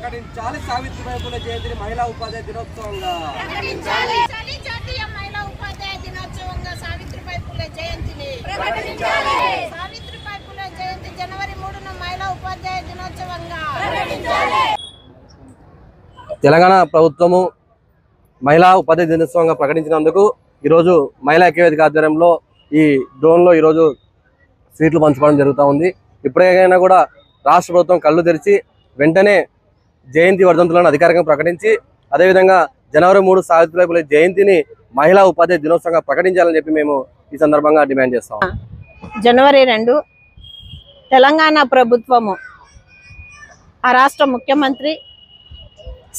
ప్రకటించాలి సావిత్రిబాయి పూలే జయంతిని మహిళా ఉపాధ్యాయ దినోత్సవంగా జాతీయ మహిళా ఉపాధ్యాయ దినోత్సవంగా సావిత్రిబాయి పూలే జయంతిని సావిత్రిబాయి పూలే జయంతి జనవరి 3న మహిళా ఉపాధ్యాయ దినోత్సవంగా తెలంగాణ ప్రభుత్వము మహిళా ఉపాధ్యాయ దినోత్సవంగా ప్రకటించినందుకు ఈరోజు మహిళా ఐక్యవేదిక ఆధ్వర్యంలో ఈ డ్రోన్లో ఈరోజు స్వీట్లు పంచుకోవడం జరుగుతూ ఉంది. ఇప్పటికైనా కూడా రాష్ట్ర ప్రభుత్వం కళ్ళు తెరిచి వెంటనే జయంతి వర్ధంతులను అధికారికంగా ప్రకటించి అదేవిధంగా జనవరి 3 సావిత్రిబాయి పూలే జయంతిని మహిళా ఉపాధ్యాయ దినోత్సవంగా ప్రకటించాలని చెప్పి మేము ఈ సందర్భంగా డిమాండ్ చేస్తాం. జనవరి 2 తెలంగాణ ప్రభుత్వము ఆ రాష్ట్ర ముఖ్యమంత్రి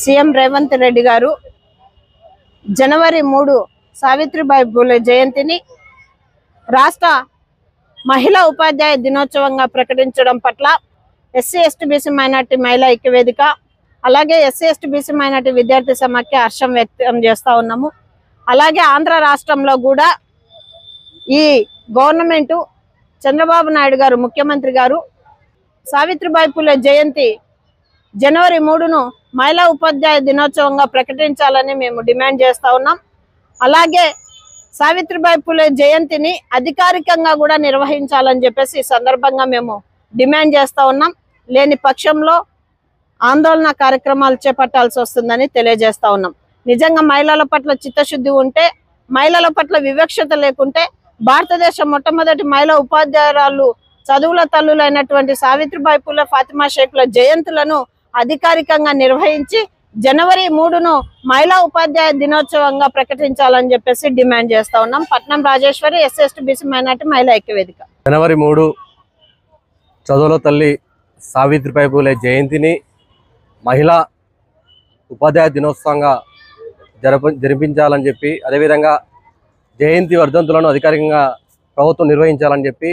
సీఎం రేవంత్ రెడ్డి గారు జనవరి 3 సావిత్రిబాయి పూలే జయంతిని రాష్ట్ర మహిళా ఉపాధ్యాయ దినోత్సవంగా ప్రకటించడం పట్ల ఎస్సీ ఎస్టీ బీసీ మైనార్టీ మహిళా ఐక్యవేదిక అలాగే ఎస్సీ ఎస్టీ బీసీ మైనార్టీ విద్యార్థి సమాఖ్య హర్షం వ్యక్తం చేస్తూ ఉన్నాము. అలాగే ఆంధ్ర రాష్ట్రంలో కూడా ఈ గవర్నమెంటు చంద్రబాబు నాయుడు గారు ముఖ్యమంత్రి గారు సావిత్రిబాయి పూలే జయంతి జనవరి 3ను మహిళా ఉపాధ్యాయ దినోత్సవంగా ప్రకటించాలని మేము డిమాండ్ చేస్తూ ఉన్నాం. అలాగే సావిత్రిబాయి పూలే జయంతిని అధికారికంగా కూడా నిర్వహించాలని చెప్పేసి ఈ సందర్భంగా మేము డిమాండ్ చేస్తూ ఉన్నాం. లేని పక్షంలో ఆందోళన కార్యక్రమాలు చేపట్టాల్సి వస్తుందని తెలియజేస్తా ఉన్నాం. నిజంగా మహిళల పట్ల చిత్తశుద్ధి ఉంటే, మహిళల పట్ల వివక్షత లేకుంటే భారతదేశం మొట్టమొదటి మహిళా ఉపాధ్యాయురాలు చదువుల తల్లులైనటువంటి సావిత్రిబాయి పూలే ఫాతిమా షేక్ల జయంతులను అధికారికంగా నిర్వహించి జనవరి 3ను మహిళా ఉపాధ్యాయ దినోత్సవంగా ప్రకటించాలని చెప్పేసి డిమాండ్ చేస్తా ఉన్నాం. పట్నం Rajeshwari SC ST BC minority మహిళా ఐక్యవేదిక. జనవరి 3 చదువుల తల్లి సావిత్రిబాయి పూలే జయంతిని మహిళా ఉపాధ్యాయ దినోత్సవంగా జరిపించాలని చెప్పి అదేవిధంగా జయంతి వర్ధంతులను అధికారికంగా ప్రభుత్వం నిర్వహించాలని చెప్పి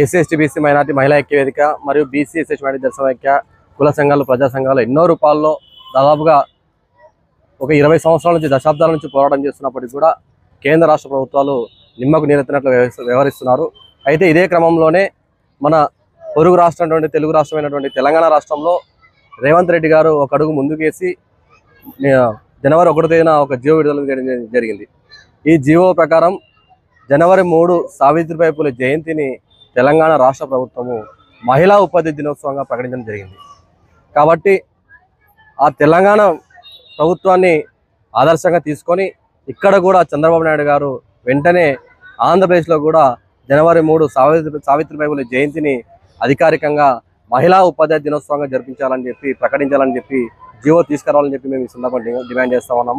ఎస్సీ ఎస్టీ బీసీ మైనార్టీ మహిళా ఐక్యవేదిక మరియు బీసీ ఎస్సీ మైనార్టీ సమైక్య కుల సంఘాలు ప్రజా సంఘాలు ఎన్నో రూపాల్లో దాదాపుగా ఒక 20 సంవత్సరాల నుంచి దశాబ్దాల నుంచి పోరాటం చేస్తున్నప్పటికీ కూడా కేంద్ర రాష్ట్ర ప్రభుత్వాలు నిమ్మకు నీరెత్తినట్లు వ్యవహరిస్తున్నారు. అయితే ఇదే క్రమంలోనే మన పొరుగు రాష్ట్రం తెలుగు రాష్ట్రమైనటువంటి తెలంగాణ రాష్ట్రంలో రేవంత్ రెడ్డి గారు ఒక అడుగు ముందుకేసి జనవరి 1న ఒక జీవో విడుదల చేయడం జరిగింది. ఈ జీవో ప్రకారం జనవరి 3 సావిత్రిబాయి పూలే జయంతిని తెలంగాణ రాష్ట్ర ప్రభుత్వము మహిళా ఉపాధ్యాయ దినోత్సవంగా ప్రకటించడం జరిగింది. కాబట్టి ఆ తెలంగాణ ప్రభుత్వాన్ని ఆదర్శంగా తీసుకొని ఇక్కడ కూడా చంద్రబాబు నాయుడు గారు వెంటనే ఆంధ్రప్రదేశ్లో కూడా జనవరి 3 సావిత్రిబాయి పూలే జయంతిని అధికారికంగా మహిళా ఉపాధ్యాయ దినోత్సవంగా జరిపించాలని చెప్పి ప్రకటించాలని చెప్పి జీవో తీసుకురావాలని చెప్పి మేము ఈ సందర్భంగా డిమాండ్ చేస్తా ఉన్నాము.